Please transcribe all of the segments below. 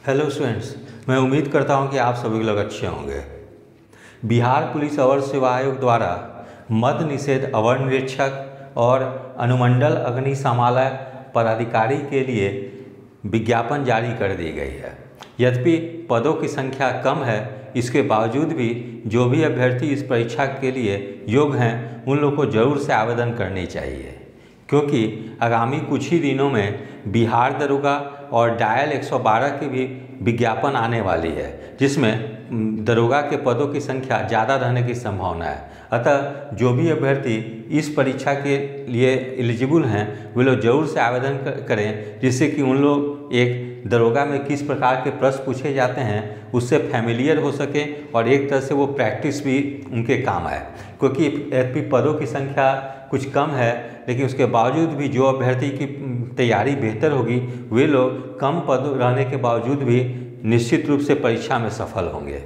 Hello students, मैं उम्मीद करता हूं कि आप सभी लोग अच्छे होंगे। बिहार पुलिस अवर सेवा आयोग द्वारा मद्य निषेध अवर निरीक्षक और अनुमंडल अग्निशमन पदाधिकारी के लिए विज्ञापन जारी कर दी गई है। यद्यपि पदों की संख्या कम है, इसके बावजूद भी जो भी अभ्यर्थी इस परीक्षा के लिए योग्य हैं उन लोगों को ज़रूर से आवेदन करनी चाहिए, क्योंकि आगामी कुछ ही दिनों में बिहार दरोगा और डायल 112 की भी विज्ञापन आने वाली है, जिसमें दरोगा के पदों की संख्या ज़्यादा रहने की संभावना है। अतः जो भी अभ्यर्थी इस परीक्षा के लिए एलिजिबल हैं वे लोग जरूर से आवेदन करें, जिससे कि उन लोग एक दरोगा में किस प्रकार के प्रश्न पूछे जाते हैं उससे फैमिलियर हो सके और एक तरह से वो प्रैक्टिस भी उनके काम आए। क्योंकि यद्यपि पदों की संख्या कुछ कम है, लेकिन उसके बावजूद भी जो अभ्यर्थी की तैयारी बेहतर होगी वे लोग कम पद रहने के बावजूद भी निश्चित रूप से परीक्षा में सफल होंगे।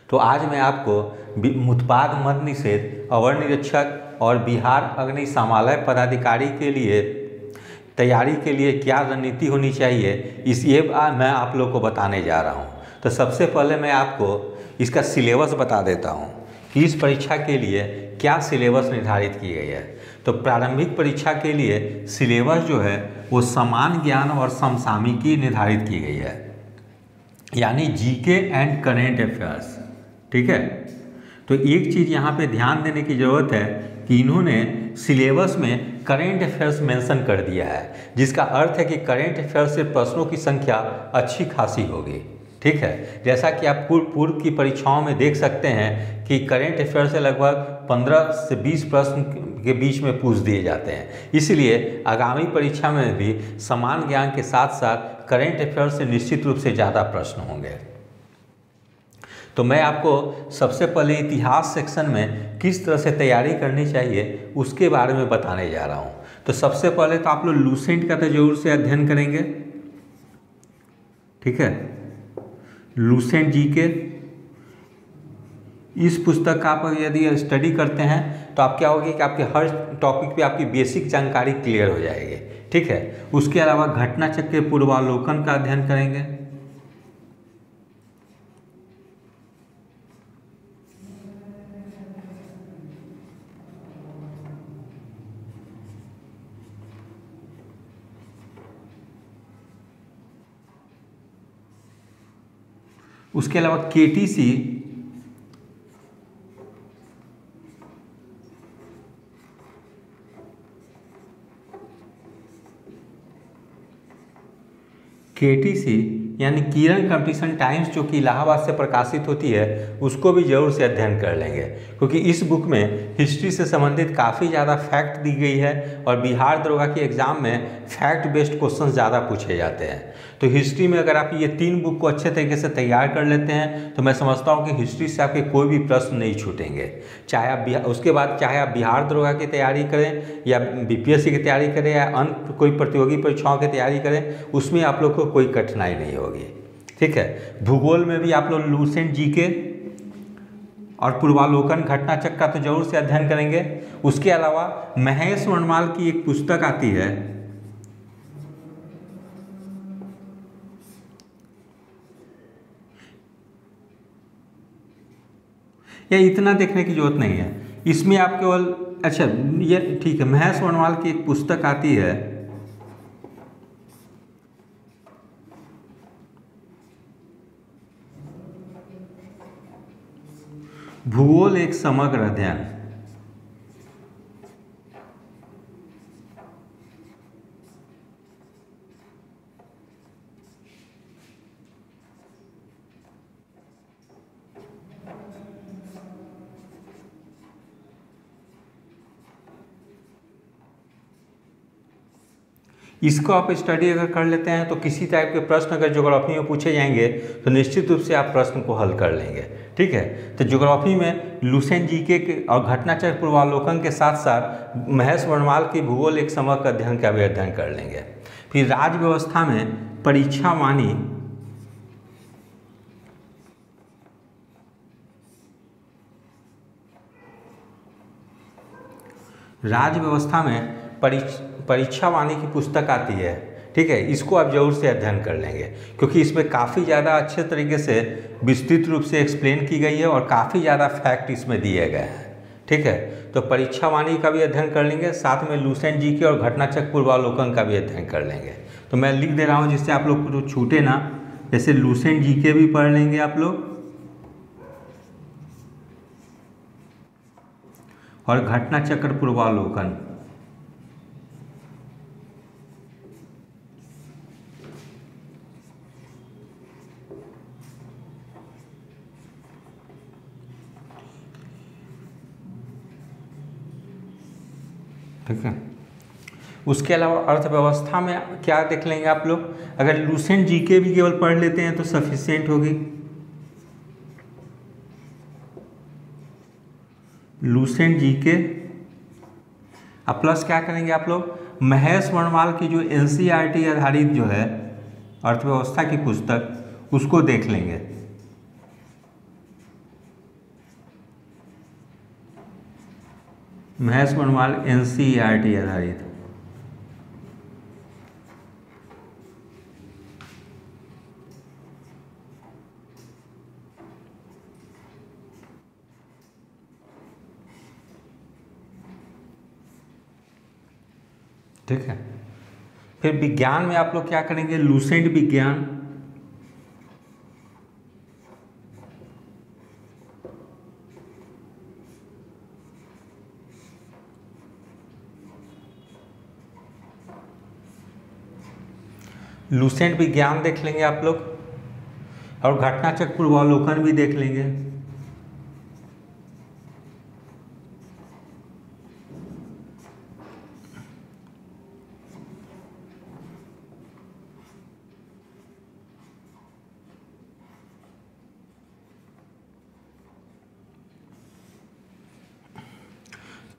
तो आज मैं आपको उत्पाद मद्य निषेध अवर निरीक्षक और बिहार अग्निशमन पदाधिकारी के लिए तैयारी के लिए क्या रणनीति होनी चाहिए मैं आप लोग को बताने जा रहा हूँ। तो सबसे पहले मैं आपको इसका सिलेबस बता देता हूँ कि इस परीक्षा के लिए क्या सिलेबस निर्धारित की गई है। तो प्रारंभिक परीक्षा के लिए सिलेबस जो है वो समान ज्ञान और समसामयिकी निर्धारित की गई है, यानी जीके एंड करेंट अफेयर्स। ठीक है, तो एक चीज़ यहाँ पे ध्यान देने की ज़रूरत है कि इन्होंने सिलेबस में करेंट अफेयर्स मेंशन कर दिया है, जिसका अर्थ है कि करेंट अफेयर्स से प्रश्नों की संख्या अच्छी खासी होगी। ठीक है, जैसा कि आप पूर्व की परीक्षाओं में देख सकते हैं कि करेंट अफेयर से लगभग 15 से 20 प्रश्न के बीच में पूछ दिए जाते हैं। इसलिए आगामी परीक्षा में भी समान ज्ञान के साथ साथ करेंट अफेयर से निश्चित रूप से ज़्यादा प्रश्न होंगे। तो मैं आपको सबसे पहले इतिहास सेक्शन में किस तरह से तैयारी करनी चाहिए उसके बारे में बताने जा रहा हूँ। तो सबसे पहले तो आप लोग लूसेंट का तो जरूर से अध्ययन करेंगे। ठीक है, लूसेंट जीके, इस पुस्तक का आप यदि स्टडी करते हैं तो आप क्या होगी कि आपके हर टॉपिक पे आपकी बेसिक जानकारी क्लियर हो जाएगी। ठीक है, उसके अलावा घटना चक्र के पूर्वावलोकन का अध्ययन करेंगे। उसके अलावा केटीसी, यानी किरण कंपटीशन टाइम्स जो कि इलाहाबाद से प्रकाशित होती है उसको भी जरूर से अध्ययन कर लेंगे, क्योंकि इस बुक में हिस्ट्री से संबंधित काफ़ी ज़्यादा फैक्ट दी गई है और बिहार दरोगा के एग्ज़ाम में फैक्ट बेस्ड क्वेश्चन ज़्यादा पूछे जाते हैं। तो हिस्ट्री में अगर आप ये 3 बुक को अच्छे तरीके से तैयार कर लेते हैं तो मैं समझता हूँ कि हिस्ट्री से आपके कोई भी प्रश्न नहीं छूटेंगे। चाहे आप उसके बाद चाहे आप बिहार दरोगा की तैयारी करें या बीपीएससी की तैयारी करें या अन्य कोई प्रतियोगी परीक्षाओं की तैयारी करें, उसमें आप लोग को कोई कठिनाई नहीं होगी। ठीक है, भूगोल में भी आप लोग लूसेंट जीके और पूर्वावलोकन घटना चक्र का तो जरूर से अध्ययन करेंगे। उसके अलावा महेश वर्णमाल की एक पुस्तक आती है, या इतना देखने की जरूरत नहीं है, इसमें आप केवल अच्छा ये ठीक है, महेश वर्णमाल की एक पुस्तक आती है भूगोल एक समग्र अध्ययन। इसको आप स्टडी अगर कर लेते हैं तो किसी टाइप के प्रश्न अगर ज्योग्राफी में पूछे जाएंगे तो निश्चित रूप से आप प्रश्न को हल कर लेंगे। ठीक है, तो ज्योग्राफी में लूसेंट जीके के और घटना चक्र पूर्वावलोकन के साथ साथ महेश वर्णमाल की भूगोल एक समग्र अध्ययन का भी अध्ययन कर लेंगे। फिर राज्य व्यवस्था में परीक्षावाणी राज्य व्यवस्था में परीक्षावाणी की पुस्तक आती है, ठीक है, इसको आप ज़रूर से अध्ययन कर लेंगे, क्योंकि इसमें काफ़ी ज़्यादा अच्छे तरीके से विस्तृत रूप से एक्सप्लेन की गई है और काफ़ी ज़्यादा फैक्ट इसमें दिए गए हैं। ठीक है, तो परीक्षा वाणी का भी अध्ययन कर लेंगे, साथ में लूसेंट जीके और घटनाचक्र पूर्वावलोकन का भी अध्ययन कर लेंगे। तो मैं लिख दे रहा हूँ जिससे आप लोग को छूटे ना, जैसे लूसेंट जीके भी पढ़ लेंगे आप लोग और घटनाचक्र पूर्वावलोकन। ठीक है, उसके अलावा अर्थव्यवस्था में क्या देख लेंगे आप लोग, अगर लूसेंट जीके भी केवल पढ़ लेते हैं तो सफिशिएंट होगी। लूसेंट जीके अब प्लस क्या करेंगे आप लोग, महेश वर्णवाल की जो एनसीईआरटी आधारित जो है अर्थव्यवस्था की पुस्तक, उसको देख लेंगे। महेश वर्णवाल एनसीईआरटी आधारित। ठीक है, फिर विज्ञान में आप लोग क्या करेंगे, लूसेंट विज्ञान, लूसेंट विज्ञान देख लेंगे आप लोग और घटनाचक्र पूर्वावलोकन भी देख लेंगे।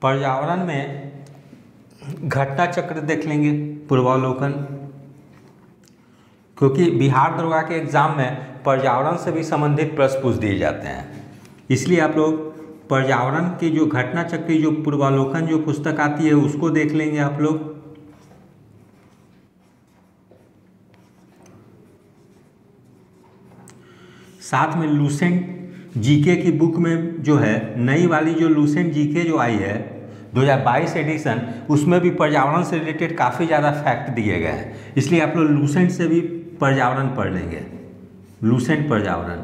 पर्यावरण में घटनाचक्र देख लेंगे पूर्वावलोकन, क्योंकि बिहार दरोगा के एग्जाम में पर्यावरण से भी संबंधित प्रश्न पूछ दिए जाते हैं, इसलिए आप लोग पर्यावरण की जो घटनाचक्र की जो पूर्वावलोकन जो पुस्तक आती है उसको देख लेंगे आप लोग। साथ में लूसेंट जीके की बुक में जो है नई वाली जो लूसेंट जीके जो आई है 2022 एडिशन, उसमें भी पर्यावरण से रिलेटेड काफ़ी ज़्यादा फैक्ट दिए गए हैं, इसलिए आप लोग लूसेंट से भी पर्यावरण पढ़ लेंगे, लूसेंट पर्यावरण।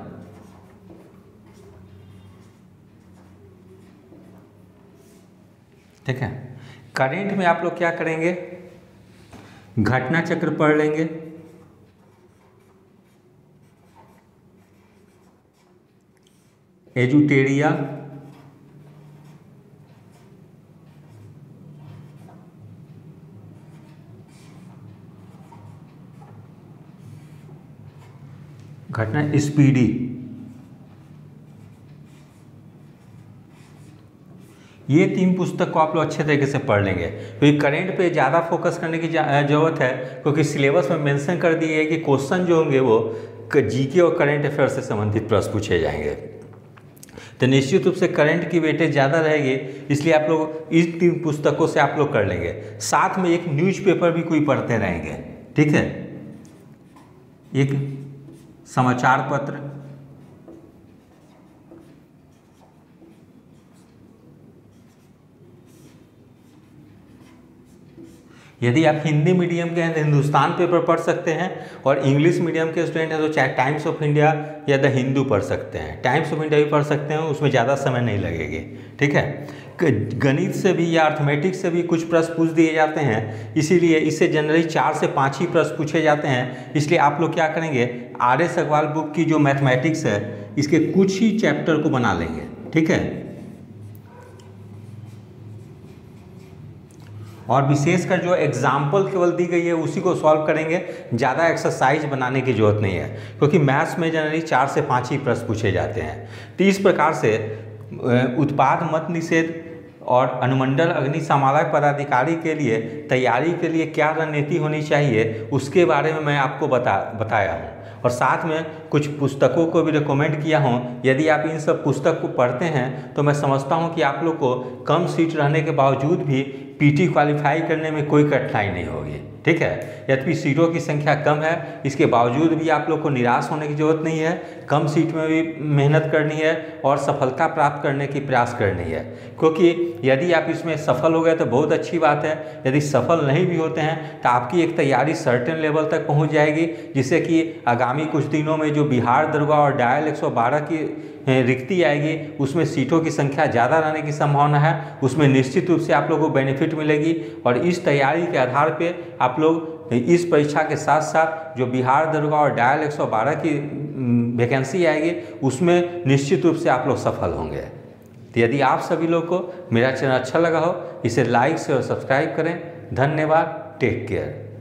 ठीक है, करेंट में आप लोग क्या करेंगे, घटनाचक्र पढ़ लेंगे, एजुटेरिया, घटना स्पीडी, ये 3 पुस्तक को आप लोग अच्छे तरीके से पढ़ लेंगे। तो ये करेंट पे ज़्यादा फोकस करने की ज़रूरत है, क्योंकि सिलेबस में मेंशन कर दिए है कि क्वेश्चन जो होंगे वो जीके और करंट अफेयर से संबंधित प्रश्न पूछे जाएंगे, तो निश्चित रूप से करंट की वेटेज ज़्यादा रहेगी, इसलिए आप लोग इस 3 पुस्तकों से आप लोग कर लेंगे। साथ में एक न्यूज़पेपर भी कोई पढ़ते रहेंगे, ठीक है, एक समाचार पत्र, यदि आप हिंदी मीडियम के हैं तो हिंदुस्तान पेपर पढ़ सकते हैं, और इंग्लिश मीडियम के स्टूडेंट हैं तो चाहे टाइम्स ऑफ इंडिया या द हिंदू पढ़ सकते हैं, टाइम्स ऑफ इंडिया भी पढ़ सकते हैं, उसमें ज़्यादा समय नहीं लगेगी। ठीक है, गणित से भी या अर्थमेटिक्स से भी कुछ प्रश्न पूछ दिए जाते हैं, इसीलिए इससे जनरली 4 से 5 ही प्रश्न पूछे जाते हैं, इसलिए आप लोग क्या करेंगे, RS अग्रवाल बुक की जो मैथमेटिक्स है इसके कुछ ही चैप्टर को बना लेंगे। ठीक है, और विशेषकर जो एग्जाम्पल केवल दी गई है उसी को सॉल्व करेंगे, ज़्यादा एक्सरसाइज बनाने की जरूरत नहीं है, क्योंकि मैथ्स में जनरली 4 से 5 ही प्रश्न पूछे जाते हैं। तो इस प्रकार से उत्पाद मत निषेध और अनुमंडल अग्निशमन पदाधिकारी के लिए तैयारी के लिए क्या रणनीति होनी चाहिए उसके बारे में मैं आपको बताया हूँ, और साथ में कुछ पुस्तकों को भी रिकमेंड किया हूँ। यदि आप इन सब पुस्तक को पढ़ते हैं तो मैं समझता हूँ कि आप लोग को कम सीट रहने के बावजूद भी पीटी क्वालिफाई करने में कोई कठिनाई नहीं होगी। ठीक है, यद्यपि सीटों की संख्या कम है, इसके बावजूद भी आप लोग को निराश होने की ज़रूरत नहीं है। कम सीट में भी मेहनत करनी है और सफलता प्राप्त करने की प्रयास करनी है, क्योंकि यदि आप इसमें सफल हो गए तो बहुत अच्छी बात है। यदि सफल नहीं भी होते हैं तो आपकी एक तैयारी सर्टेन लेवल तक पहुंच जाएगी, जिससे कि आगामी कुछ दिनों में जो बिहार दरोगा और डायल 112 की रिक्ति आएगी, उसमें सीटों की संख्या ज़्यादा रहने की संभावना है। उसमें निश्चित रूप से आप लोगों को बेनिफिट मिलेगी और इस तैयारी के आधार पे आप लोग इस परीक्षा के साथ साथ जो बिहार दरोगा और डायल 112 की वैकेंसी आएगी, उसमें निश्चित रूप से आप लोग सफल होंगे। तो यदि आप सभी लोग को मेरा चैनल अच्छा लगा हो, इसे लाइक से और सब्सक्राइब करें। धन्यवाद। Take care.